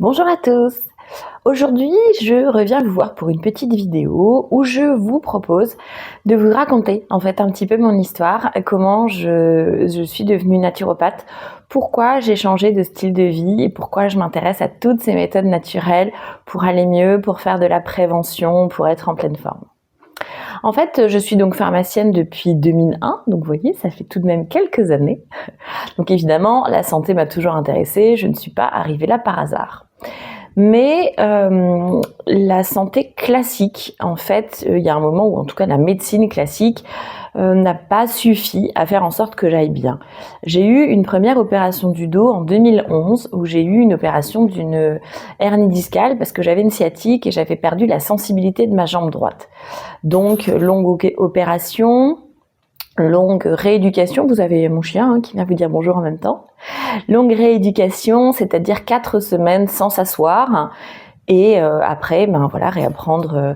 Bonjour à tous. Aujourd'hui, je reviens vous voir pour une petite vidéo où je vous propose de vous raconter en fait un petit peu mon histoire, comment je suis devenue naturopathe, pourquoi j'ai changé de style de vie et pourquoi je m'intéresse à toutes ces méthodes naturelles pour aller mieux, pour faire de la prévention, pour être en pleine forme. En fait, je suis donc pharmacienne depuis 2001, donc vous voyez, ça fait tout de même quelques années. Donc évidemment, la santé m'a toujours intéressée, je ne suis pas arrivée là par hasard. Mais la santé classique, en fait, il y a un moment où en tout cas la médecine classique n'a pas suffi à faire en sorte que j'aille bien. J'ai eu une première opération du dos en 2011 où j'ai eu une opération d'une hernie discale parce que j'avais une sciatique et j'avais perdu la sensibilité de ma jambe droite. Donc longue opération, longue rééducation, vous avez mon chien qui vient vous dire bonjour en même temps. Longue rééducation, c'est-à-dire 4 semaines sans s'asseoir. Et après, réapprendre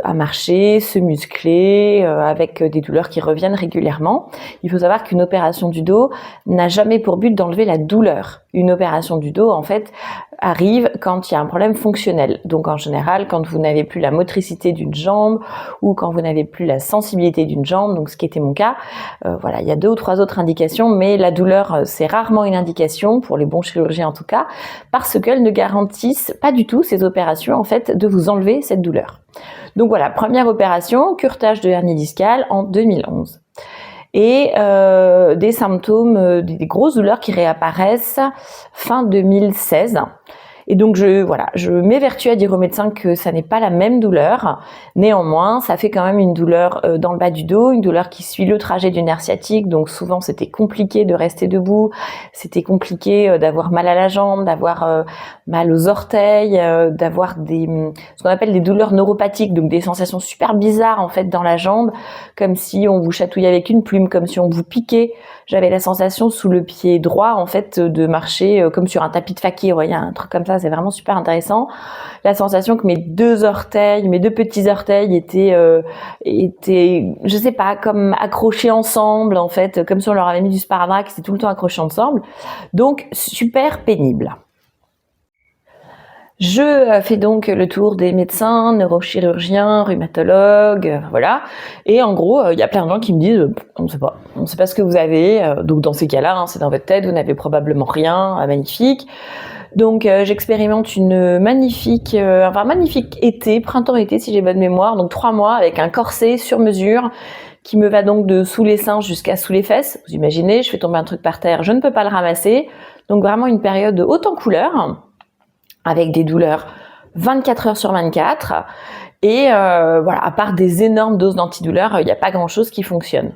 à marcher, se muscler, avec des douleurs qui reviennent régulièrement. Il faut savoir qu'une opération du dos n'a jamais pour but d'enlever la douleur. Une opération du dos, en fait, arrive quand il y a un problème fonctionnel. Donc en général, quand vous n'avez plus la motricité d'une jambe ou quand vous n'avez plus la sensibilité d'une jambe, donc ce qui était mon cas, il y a 2 ou 3 autres indications, mais la douleur, c'est rarement une indication, pour les bons chirurgiens en tout cas, parce qu'elles ne garantissent pas du tout ces opérations, en fait, de vous enlever cette douleur. Donc voilà, première opération, curetage de hernie discale en 2011. Et des symptômes, des grosses douleurs qui réapparaissent fin 2016. Et donc je m'évertue à dire au médecin que ça n'est pas la même douleur. Néanmoins, ça fait quand même une douleur dans le bas du dos, une douleur qui suit le trajet du nerf sciatique. Donc souvent c'était compliqué de rester debout, c'était compliqué d'avoir mal à la jambe, d'avoir mal aux orteils, d'avoir ce qu'on appelle des douleurs neuropathiques, donc des sensations super bizarres en fait dans la jambe, comme si on vous chatouillait avec une plume, comme si on vous piquait. J'avais la sensation sous le pied droit en fait de marcher comme sur un tapis de fakir, vous voyez, un truc comme ça, c'est vraiment super intéressant. La sensation que mes 2 orteils, mes 2 petits orteils étaient je sais pas, comme accrochés ensemble en fait, comme si on leur avait mis du sparadrap, c'était tout le temps accrochés ensemble. Donc super pénible. Je fais donc le tour des médecins, neurochirurgiens, rhumatologues, voilà. Et en gros, il y a plein de gens qui me disent on ne sait pas ce que vous avez. Donc dans ces cas-là, c'est dans votre tête, vous n'avez probablement rien, magnifique. Donc j'expérimente une magnifique été, printemps-été si j'ai bonne mémoire, donc 3 mois avec un corset sur mesure qui me va donc de sous les seins jusqu'à sous les fesses. Vous imaginez, je fais tomber un truc par terre, je ne peux pas le ramasser. Donc vraiment une période haute en couleurs, avec des douleurs 24 heures sur 24. Et à part des énormes doses d'antidouleurs, il n'y a pas grand-chose qui fonctionne.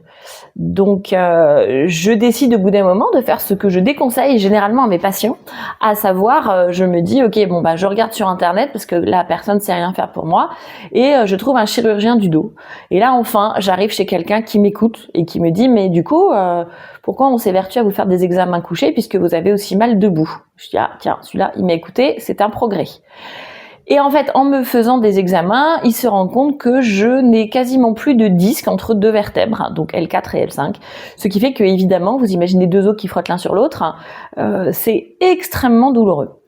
Donc je décide au bout d'un moment de faire ce que je déconseille généralement à mes patients, à savoir je me dis je regarde sur internet parce que la personne ne sait rien faire pour moi et je trouve un chirurgien du dos. Et là enfin j'arrive chez quelqu'un qui m'écoute et qui me dit mais du coup pourquoi on s'évertue à vous faire des examens couchés puisque vous avez aussi mal debout? Je dis tiens, celui-là il m'a écouté, c'est un progrès. Et en fait, en me faisant des examens, il se rend compte que je n'ai quasiment plus de disque entre 2 vertèbres, donc L4 et L5. Ce qui fait que, évidemment, vous imaginez 2 os qui frottent l'un sur l'autre, c'est extrêmement douloureux.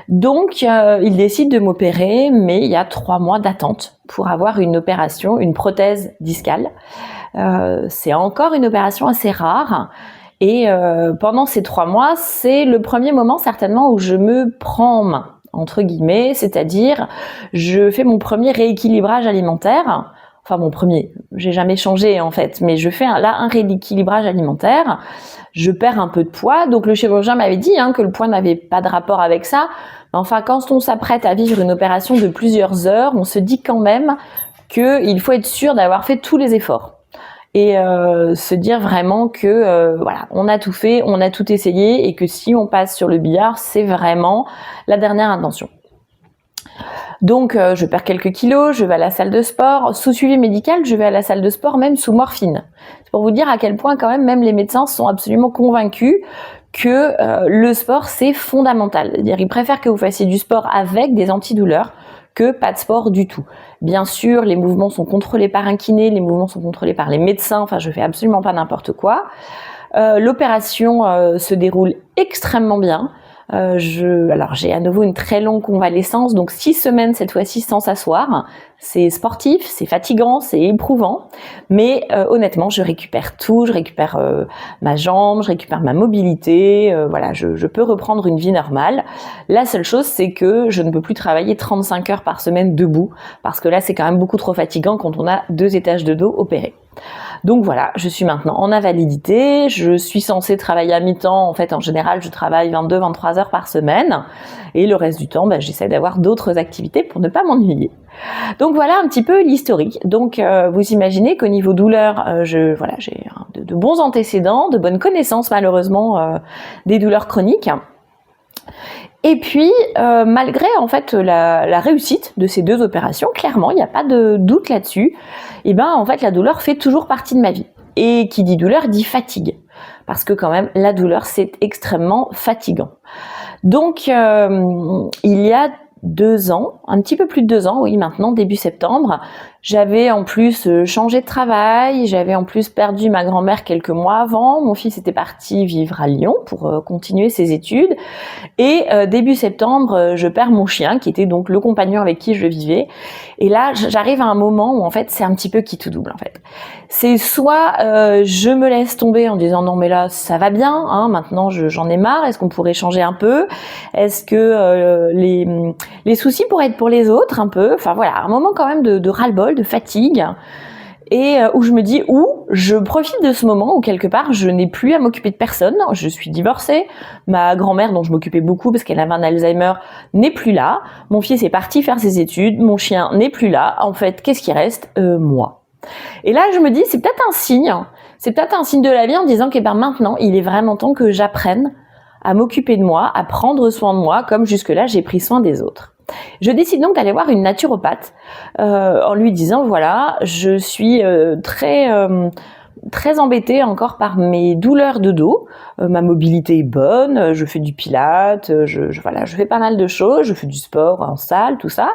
Donc, il décide de m'opérer, mais il y a 3 mois d'attente pour avoir une opération, une prothèse discale. C'est encore une opération assez rare. Et pendant ces 3 mois, c'est le premier moment certainement où je me prends en main, entre guillemets, c'est-à-dire je fais mon premier rééquilibrage alimentaire. Enfin mon premier, j'ai jamais changé en fait, mais je fais un rééquilibrage alimentaire. Je perds un peu de poids, donc le chirurgien m'avait dit que le poids n'avait pas de rapport avec ça. Enfin, quand on s'apprête à vivre une opération de plusieurs heures, on se dit quand même qu'il faut être sûr d'avoir fait tous les efforts. Et se dire vraiment que on a tout fait, on a tout essayé et que si on passe sur le billard, c'est vraiment la dernière intention. Donc je perds quelques kilos, je vais à la salle de sport, sous suivi médical, je vais à la salle de sport même sous morphine. C'est pour vous dire à quel point quand même les médecins sont absolument convaincus que le sport c'est fondamental. C'est-à-dire ils préfèrent que vous fassiez du sport avec des antidouleurs que pas de sport du tout. Bien sûr, les mouvements sont contrôlés par un kiné, les mouvements sont contrôlés par les médecins, enfin je fais absolument pas n'importe quoi. L'opération se déroule extrêmement bien. Alors j'ai à nouveau une très longue convalescence, donc 6 semaines cette fois-ci sans s'asseoir. C'est sportif, c'est fatigant, c'est éprouvant, mais honnêtement, je récupère tout. Je récupère ma jambe, je récupère ma mobilité. Voilà, je peux reprendre une vie normale. La seule chose, c'est que je ne peux plus travailler 35 heures par semaine debout, parce que là, c'est quand même beaucoup trop fatigant quand on a 2 étages de dos opérés. Donc voilà, je suis maintenant en invalidité, je suis censée travailler à mi-temps. En fait, en général, je travaille 22-23 heures par semaine, et le reste du temps, j'essaie d'avoir d'autres activités pour ne pas m'ennuyer. Donc voilà un petit peu l'historique. Donc vous imaginez qu'au niveau douleur, j'ai de bons antécédents, de bonnes connaissances malheureusement des douleurs chroniques. Et puis, malgré en fait la réussite de ces 2 opérations, clairement, il n'y a pas de doute là-dessus, et en fait la douleur fait toujours partie de ma vie. Et qui dit douleur dit fatigue, parce que quand même la douleur c'est extrêmement fatigant. Donc il y a 2 ans, un petit peu plus de 2 ans, oui maintenant, début septembre, j'avais en plus changé de travail, j'avais en plus perdu ma grand-mère quelques mois avant, mon fils était parti vivre à Lyon pour continuer ses études, et début septembre, je perds mon chien, qui était donc le compagnon avec qui je vivais, et là j'arrive à un moment où en fait c'est un petit peu qui tout double en fait. C'est soit je me laisse tomber en disant non mais là ça va bien, hein, maintenant j'en ai marre, est-ce qu'on pourrait changer un peu, est-ce que les soucis pourraient être pour les autres un peu, enfin voilà, un moment quand même de ras-le-bol, de fatigue, et où je me dis, je profite de ce moment où quelque part je n'ai plus à m'occuper de personne, je suis divorcée, ma grand-mère dont je m'occupais beaucoup parce qu'elle avait un Alzheimer n'est plus là, mon fils est parti faire ses études, mon chien n'est plus là, en fait qu'est-ce qui reste? Moi. Et là je me dis, c'est peut-être un signe de la vie en disant que maintenant il est vraiment temps que j'apprenne à m'occuper de moi, à prendre soin de moi comme jusque-là j'ai pris soin des autres. Je décide donc d'aller voir une naturopathe en lui disant voilà, je suis très embêtée encore par mes douleurs de dos, ma mobilité est bonne, je fais du pilates, je fais pas mal de choses, je fais du sport en salle, tout ça.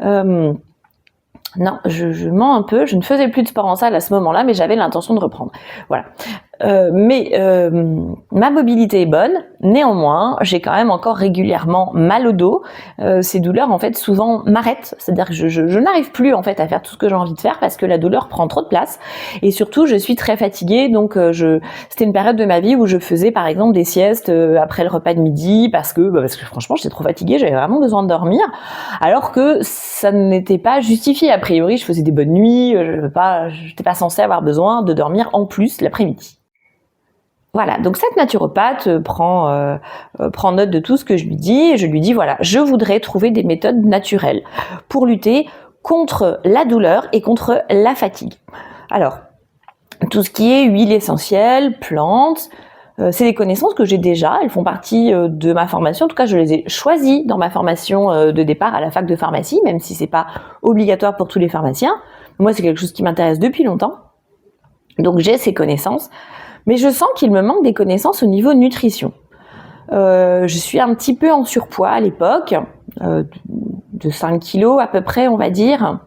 Non, je mens un peu, je ne faisais plus de sport en salle à ce moment-là, mais j'avais l'intention de reprendre. Voilà. Ma mobilité est bonne, néanmoins, j'ai quand même encore régulièrement mal au dos. Ces douleurs, en fait, souvent m'arrêtent, c'est-à-dire que je n'arrive plus, en fait, à faire tout ce que j'ai envie de faire parce que la douleur prend trop de place. Et surtout, je suis très fatiguée, donc c'était une période de ma vie où je faisais, par exemple, des siestes après le repas de midi parce que franchement, j'étais trop fatiguée, j'avais vraiment besoin de dormir, alors que ça n'était pas justifié. A priori, je faisais des bonnes nuits, j'étais pas censée avoir besoin de dormir en plus l'après-midi. Voilà, donc cette naturopathe prend note de tout ce que je lui dis, et je lui dis voilà, je voudrais trouver des méthodes naturelles pour lutter contre la douleur et contre la fatigue. Alors, tout ce qui est huile essentielle, plantes, c'est des connaissances que j'ai déjà, elles font partie de ma formation, en tout cas je les ai choisies dans ma formation de départ à la fac de pharmacie, même si c'est pas obligatoire pour tous les pharmaciens. Moi c'est quelque chose qui m'intéresse depuis longtemps, donc j'ai ces connaissances. Mais je sens qu'il me manque des connaissances au niveau nutrition. Je suis un petit peu en surpoids à l'époque, de 5 kilos à peu près, on va dire,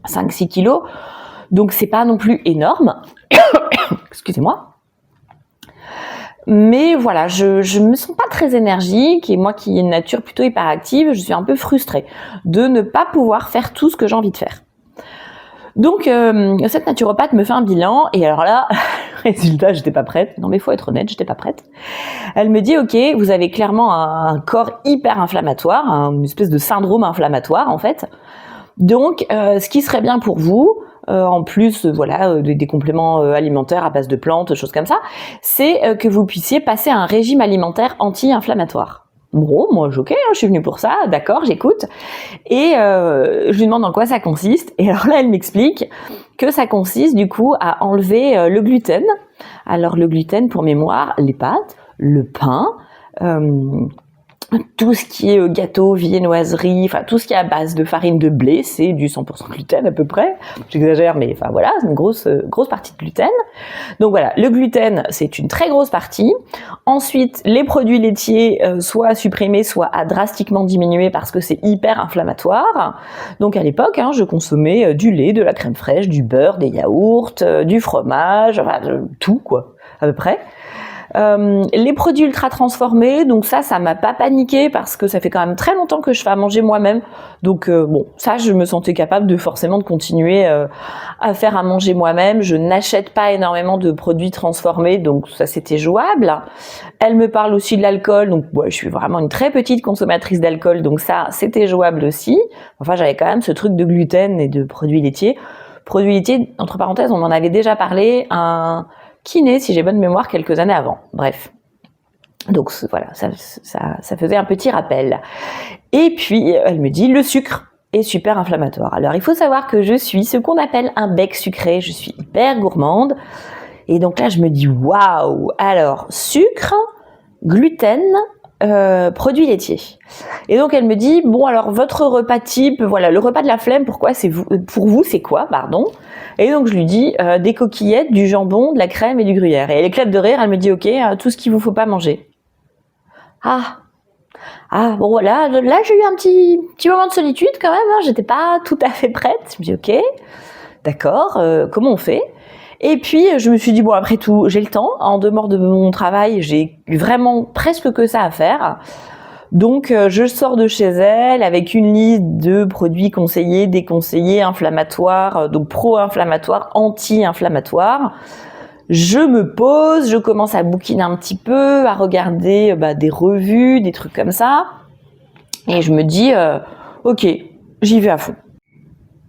5-6 kilos. Donc c'est pas non plus énorme. Excusez-moi. Mais voilà, je me sens pas très énergique, et moi qui ai une nature plutôt hyperactive, je suis un peu frustrée de ne pas pouvoir faire tout ce que j'ai envie de faire. Donc cette naturopathe me fait un bilan, et alors là, résultat, j'étais pas prête. Non mais faut être honnête, j'étais pas prête. Elle me dit ok, vous avez clairement un corps hyper inflammatoire, une espèce de syndrome inflammatoire en fait. Donc ce qui serait bien pour vous, en plus des compléments alimentaires à base de plantes, choses comme ça, c'est que vous puissiez passer à un régime alimentaire anti-inflammatoire. Bon, moi, ok, je suis venue pour ça, d'accord, j'écoute. Et je lui demande en quoi ça consiste. Et alors là, elle m'explique que ça consiste du coup à enlever le gluten. Alors le gluten, pour mémoire, les pâtes, le pain, tout ce qui est gâteau, viennoiserie, enfin tout ce qui est à base de farine de blé, c'est du 100% gluten à peu près. J'exagère, mais enfin voilà, c'est une grosse partie de gluten. Donc voilà, le gluten, c'est une très grosse partie. Ensuite, les produits laitiers, soit à supprimer, soit à drastiquement diminuer parce que c'est hyper inflammatoire. Donc à l'époque, je consommais du lait, de la crème fraîche, du beurre, des yaourts, du fromage, enfin tout quoi, à peu près. Les produits ultra transformés, donc ça m'a pas paniqué parce que ça fait quand même très longtemps que je fais à manger moi-même. Donc bon, ça je me sentais capable de forcément de continuer à faire à manger moi-même. Je n'achète pas énormément de produits transformés, donc ça c'était jouable. Elle me parle aussi de l'alcool, donc ouais, je suis vraiment une très petite consommatrice d'alcool, donc ça c'était jouable aussi. Enfin j'avais quand même ce truc de gluten et de produits laitiers. Produits laitiers, entre parenthèses, on en avait déjà parlé, un kiné, si j'ai bonne mémoire, quelques années avant. Bref. Donc voilà, ça faisait un petit rappel. Et puis, elle me dit, le sucre est super inflammatoire. Alors, il faut savoir que je suis ce qu'on appelle un bec sucré. Je suis hyper gourmande. Et donc là, je me dis, waouh! Alors, sucre, gluten, produits laitiers. Et donc elle me dit, bon alors votre repas type, voilà, le repas de la flemme, pour vous c'est quoi, pardon? Et donc je lui dis, des coquillettes, du jambon, de la crème et du gruyère. Et elle éclate de rire, elle me dit, ok, tout ce qu'il vous faut pas manger. Bon voilà, là j'ai eu un petit moment de solitude quand même, hein, j'étais pas tout à fait prête. Je me dis, ok, d'accord, comment on fait? Et puis, je me suis dit, bon, après tout, j'ai le temps. En dehors de mon travail, j'ai vraiment presque que ça à faire. Donc, je sors de chez elle avec une liste de produits conseillés, déconseillés, inflammatoires, donc pro-inflammatoires, anti-inflammatoires. Je me pose, je commence à bouquiner un petit peu, à regarder des revues, des trucs comme ça. Et je me dis, ok, j'y vais à fond.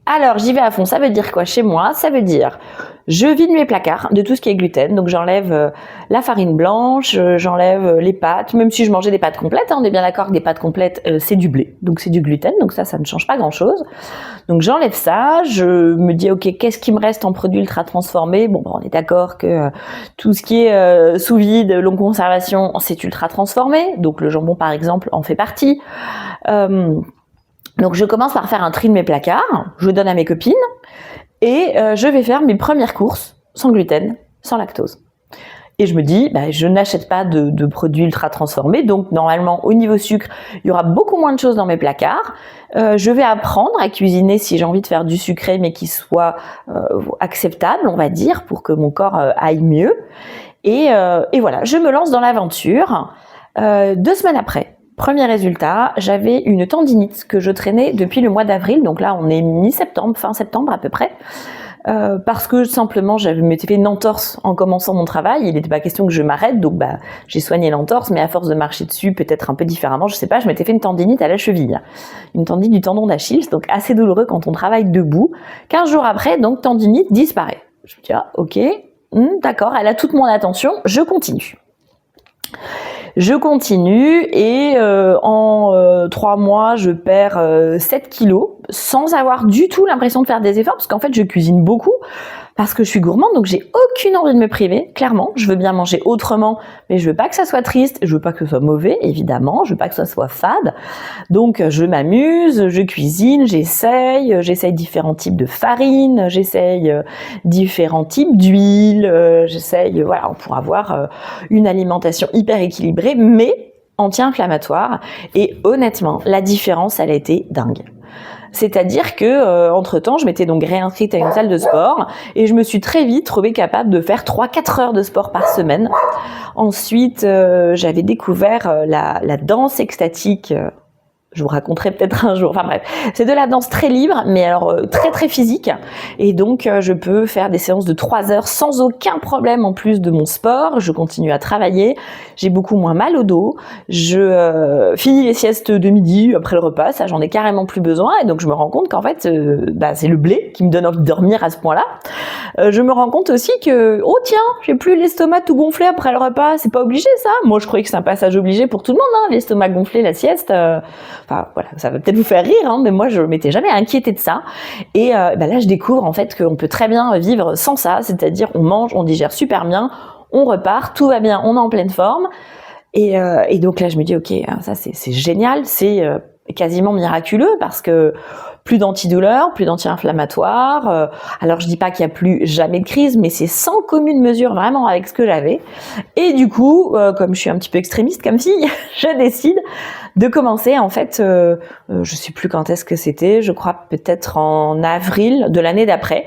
Alors, j'y vais à fond, ça veut dire quoi chez moi? Ça veut dire, je vide mes placards de tout ce qui est gluten, donc j'enlève la farine blanche, j'enlève les pâtes, même si je mangeais des pâtes complètes, hein, on est bien d'accord que des pâtes complètes, c'est du blé, donc c'est du gluten, donc ça ne change pas grand-chose. Donc j'enlève ça, je me dis, ok, qu'est-ce qui me reste en produits ultra transformés? Bon, on est d'accord que tout ce qui est sous vide, longue conservation, c'est ultra transformé, donc le jambon par exemple en fait partie. Donc je commence par faire un tri de mes placards, je donne à mes copines et je vais faire mes premières courses sans gluten, sans lactose. Et je me dis, je n'achète pas de produits ultra transformés, donc normalement au niveau sucre, il y aura beaucoup moins de choses dans mes placards. Je vais apprendre à cuisiner si j'ai envie de faire du sucré, mais qui soit acceptable, on va dire, pour que mon corps aille mieux. Et voilà, je me lance dans l'aventure. 2 semaines après, premier résultat, j'avais une tendinite que je traînais depuis le mois d'avril, donc là on est mi-septembre, fin septembre à peu près, parce que simplement j'avais m'étais fait une entorse en commençant mon travail, il n'était pas question que je m'arrête, donc j'ai soigné l'entorse, mais à force de marcher dessus, peut-être un peu différemment, je sais pas, je m'étais fait une tendinite à la cheville, une tendinite du tendon d'Achille, donc assez douloureux quand on travaille debout. 15 jours après, donc tendinite disparaît. Je me dis, ok, d'accord, elle a toute mon attention, je continue. Je continue et en 3 mois, je perds 7 kilos sans avoir du tout l'impression de faire des efforts parce qu'en fait, je cuisine beaucoup parce que je suis gourmande, donc j'ai aucune envie de me priver, clairement. Je veux bien manger autrement, mais je veux pas que ça soit triste, je veux pas que ce soit mauvais, évidemment, je veux pas que ça soit fade. Donc je m'amuse, je cuisine, j'essaye différents types de farine, j'essaye différents types d'huile, j'essaye, voilà, pour avoir une alimentation hyper équilibrée, mais anti-inflammatoire. Et honnêtement, la différence, elle a été dingue. C'est-à-dire que entre-temps, je m'étais donc réinscrite à une salle de sport et je me suis très vite trouvée capable de faire 3-4 heures de sport par semaine. Ensuite, j'avais découvert la danse extatique. Je vous raconterai peut-être un jour. Enfin bref, c'est de la danse très libre, mais alors très très physique. Et donc, je peux faire des séances de 3 heures sans aucun problème en plus de mon sport. Je continue à travailler. J'ai beaucoup moins mal au dos. Je finis les siestes de midi après le repas. Ça, j'en ai carrément plus besoin. Et donc, je me rends compte qu'en fait, c'est le blé qui me donne envie de dormir à ce point-là. Je me rends compte aussi que, oh tiens, j'ai plus l'estomac tout gonflé après le repas. C'est pas obligé ça. Moi, je croyais que c'est un passage obligé pour tout le monde, hein, l'estomac gonflé, la sieste. Enfin, voilà, ça va peut-être vous faire rire, hein, mais moi, je m'étais jamais inquiétée de ça. Et là, je découvre en fait qu'on peut très bien vivre sans ça, c'est-à-dire on mange, on digère super bien, on repart, tout va bien, on est en pleine forme. Et donc là, je me dis, ok, ça c'est génial, c'est quasiment miraculeux parce que plus d'antidouleurs, plus d'anti-inflammatoires. Alors je dis pas qu'il y a plus jamais de crise, mais c'est sans commune mesure vraiment avec ce que j'avais. Et du coup, comme je suis un petit peu extrémiste comme fille, je décide de commencer en fait, je sais plus quand est-ce que c'était, je crois peut-être en avril de l'année d'après,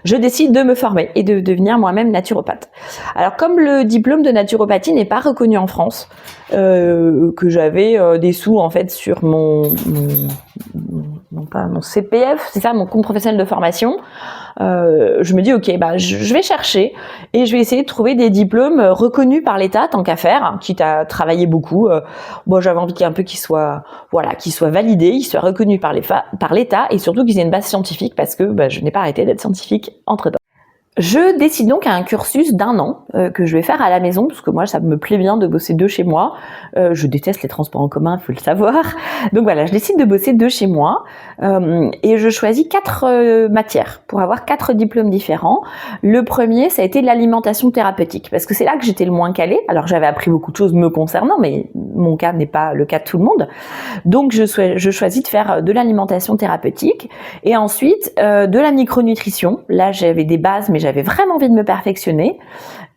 je décide de me former et de devenir moi-même naturopathe. Alors comme le diplôme de naturopathie n'est pas reconnu en France, que j'avais des sous en fait sur mon CPF, c'est ça, mon compte professionnel de formation, je me dis ok, je vais chercher et je vais essayer de trouver des diplômes reconnus par l'État tant qu'à faire, quitte à travailler beaucoup. J'avais envie qu'il soit validé, qu'il soit reconnu par l'État et surtout qu'ils aient une base scientifique parce que je n'ai pas arrêté d'être scientifique entre-temps. Je décide donc à un cursus d'1 an que je vais faire à la maison parce que moi ça me plaît bien de bosser de chez moi. Je déteste les transports en commun, il faut le savoir. Donc voilà, je décide de bosser de chez moi et je choisis 4 matières pour avoir 4 diplômes différents. Le premier, ça a été l'alimentation thérapeutique parce que c'est là que j'étais le moins calée. Alors j'avais appris beaucoup de choses me concernant, mais mon cas n'est pas le cas de tout le monde. Donc je choisis de faire de l'alimentation thérapeutique et ensuite de la micronutrition. Là j'avais des bases, mais j'avais vraiment envie de me perfectionner.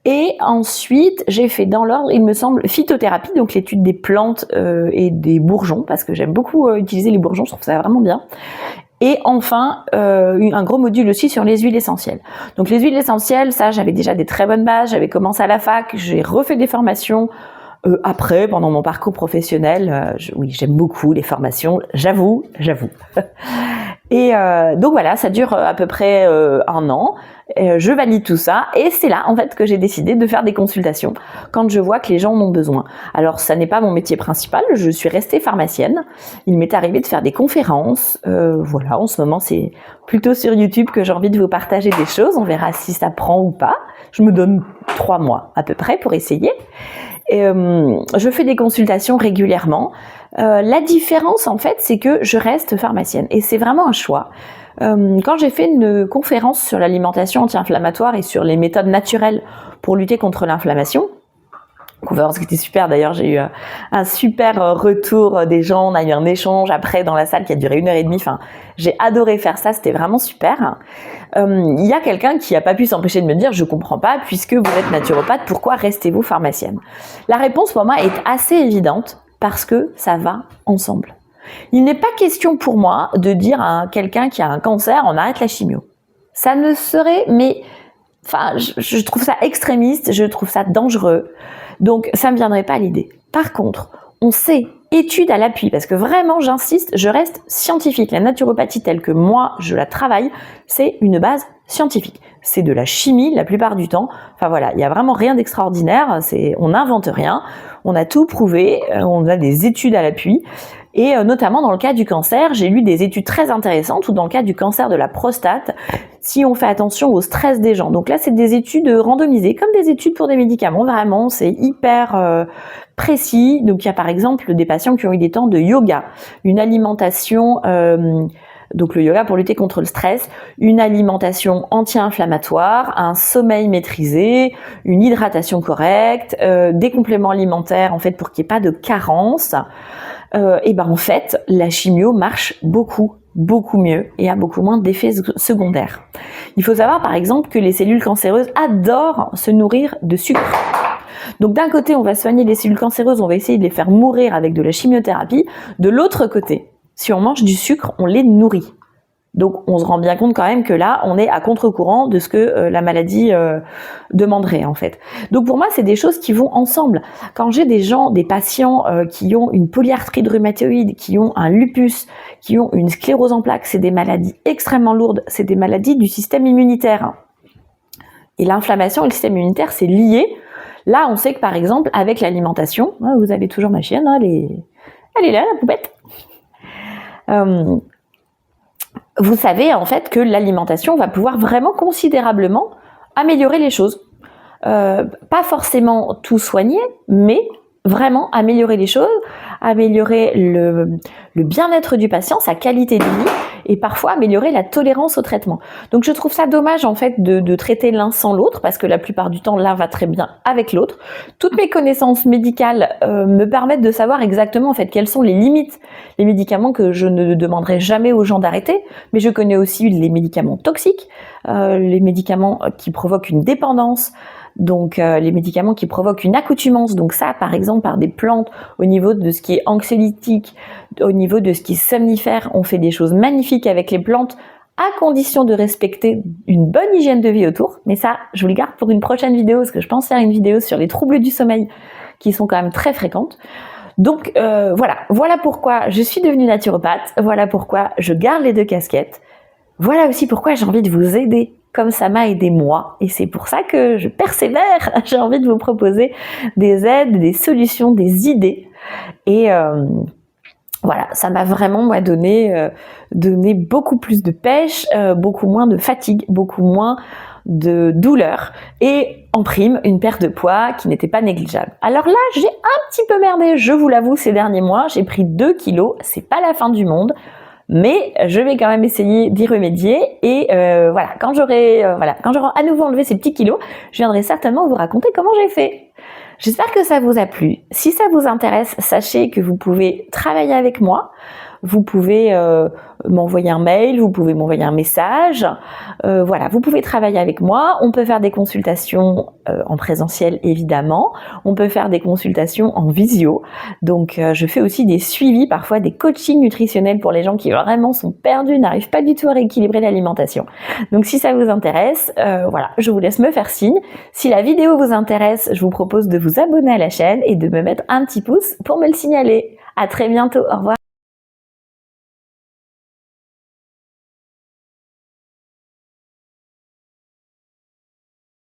Et ensuite, j'ai fait dans l'ordre, il me semble, phytothérapie, donc l'étude des plantes et des bourgeons, parce que j'aime beaucoup utiliser les bourgeons, je trouve ça vraiment bien. Et enfin, un gros module aussi sur les huiles essentielles. Donc les huiles essentielles, ça, j'avais déjà des très bonnes bases, j'avais commencé à la fac, j'ai refait des formations. Après, pendant mon parcours professionnel, oui, j'aime beaucoup les formations, j'avoue. Et donc voilà, ça dure à peu près 1 an. Je valide tout ça et c'est là en fait que j'ai décidé de faire des consultations quand je vois que les gens en ont besoin. Alors ça n'est pas mon métier principal, je suis restée pharmacienne. Il m'est arrivé de faire des conférences. Voilà, en ce moment c'est plutôt sur YouTube que j'ai envie de vous partager des choses. On verra si ça prend ou pas. Je me donne 3 mois à peu près pour essayer. Et, je fais des consultations régulièrement. La différence en fait, c'est que je reste pharmacienne et c'est vraiment un choix. Quand j'ai fait une conférence sur l'alimentation anti-inflammatoire et sur les méthodes naturelles pour lutter contre l'inflammation, conférence qui était super d'ailleurs, j'ai eu un super retour des gens, on a eu un échange après dans la salle qui a duré 1h30, enfin j'ai adoré faire ça, c'était vraiment super. Il y a quelqu'un qui n'a pas pu s'empêcher de me dire je comprends pas, puisque vous êtes naturopathe, pourquoi restez-vous pharmacienne? La réponse pour moi est assez évidente, parce que ça va ensemble. Il n'est pas question pour moi de dire à quelqu'un qui a un cancer on arrête la chimio. Ça ne serait, mais enfin, je trouve ça extrémiste, je trouve ça dangereux. Donc ça me viendrait pas à l'idée. Par contre, on sait, études à l'appui, parce que vraiment j'insiste, je reste scientifique. La naturopathie telle que moi je la travaille, c'est une base scientifique. C'est de la chimie la plupart du temps. Enfin voilà, il y a vraiment rien d'extraordinaire, on n'invente rien, on a tout prouvé, on a des études à l'appui. Et notamment dans le cas du cancer, j'ai lu des études très intéressantes, ou dans le cas du cancer de la prostate, si on fait attention au stress des gens. Donc là, c'est des études randomisées, comme des études pour des médicaments, vraiment, c'est hyper précis. Donc il y a par exemple des patients qui ont eu des temps de yoga, une alimentation, donc le yoga pour lutter contre le stress, une alimentation anti-inflammatoire, un sommeil maîtrisé, une hydratation correcte, des compléments alimentaires en fait pour qu'il n'y ait pas de carence. Et en fait, la chimio marche beaucoup mieux et a beaucoup moins d'effets secondaires. Il faut savoir par exemple que les cellules cancéreuses adorent se nourrir de sucre. Donc d'un côté, on va soigner les cellules cancéreuses, on va essayer de les faire mourir avec de la chimiothérapie. De l'autre côté, si on mange du sucre, on les nourrit. Donc on se rend bien compte quand même que là, on est à contre-courant de ce que la maladie demanderait en fait. Donc pour moi, c'est des choses qui vont ensemble. Quand j'ai des patients qui ont une polyarthrite rhumatoïde, qui ont un lupus, qui ont une sclérose en plaques, c'est des maladies extrêmement lourdes, c'est des maladies du système immunitaire. Et l'inflammation et le système immunitaire, c'est lié. Là, on sait que par exemple, avec l'alimentation, vous avez toujours ma chienne, elle est là, la poupette. Vous savez en fait que l'alimentation va pouvoir vraiment considérablement améliorer les choses. Pas forcément tout soigner, mais vraiment améliorer les choses, améliorer le bien-être du patient, sa qualité de vie, et parfois améliorer la tolérance au traitement. Donc je trouve ça dommage en fait de traiter l'un sans l'autre, parce que la plupart du temps l'un va très bien avec l'autre. Toutes mes connaissances médicales me permettent de savoir exactement en fait quelles sont les limites, les médicaments que je ne demanderai jamais aux gens d'arrêter, mais je connais aussi les médicaments toxiques, les médicaments qui provoquent une dépendance. donc les médicaments qui provoquent une accoutumance, donc ça par exemple par des plantes, au niveau de ce qui est anxiolytique, au niveau de ce qui est somnifère, on fait des choses magnifiques avec les plantes, à condition de respecter une bonne hygiène de vie autour. Mais ça, je vous le garde pour une prochaine vidéo, parce que je pense faire une vidéo sur les troubles du sommeil qui sont quand même très fréquentes. Donc voilà pourquoi je suis devenue naturopathe, voilà pourquoi je garde les 2 casquettes, voilà aussi pourquoi j'ai envie de vous aider comme ça m'a aidé moi, et c'est pour ça que je persévère. J'ai envie de vous proposer des aides, des solutions, des idées, et voilà, ça m'a vraiment moi donné beaucoup plus de pêche, beaucoup moins de fatigue, beaucoup moins de douleur, et en prime une perte de poids qui n'était pas négligeable. Alors là, j'ai un petit peu merdé, je vous l'avoue, ces derniers mois, j'ai pris 2 kilos, c'est pas la fin du monde, mais je vais quand même essayer d'y remédier, et voilà, quand j'aurai à nouveau enlevé ces petits kilos, je viendrai certainement vous raconter comment j'ai fait. J'espère que ça vous a plu. Si ça vous intéresse, sachez que vous pouvez travailler avec moi. Vous pouvez m'envoyer un mail, vous pouvez m'envoyer un message. Voilà, vous pouvez travailler avec moi. On peut faire des consultations en présentiel, évidemment. On peut faire des consultations en visio. Donc, je fais aussi des suivis, parfois des coachings nutritionnels pour les gens qui vraiment sont perdus, n'arrivent pas du tout à rééquilibrer l'alimentation. Donc, si ça vous intéresse, voilà, je vous laisse me faire signe. Si la vidéo vous intéresse, je vous propose de vous abonner à la chaîne et de me mettre un petit pouce pour me le signaler. À très bientôt. Au revoir.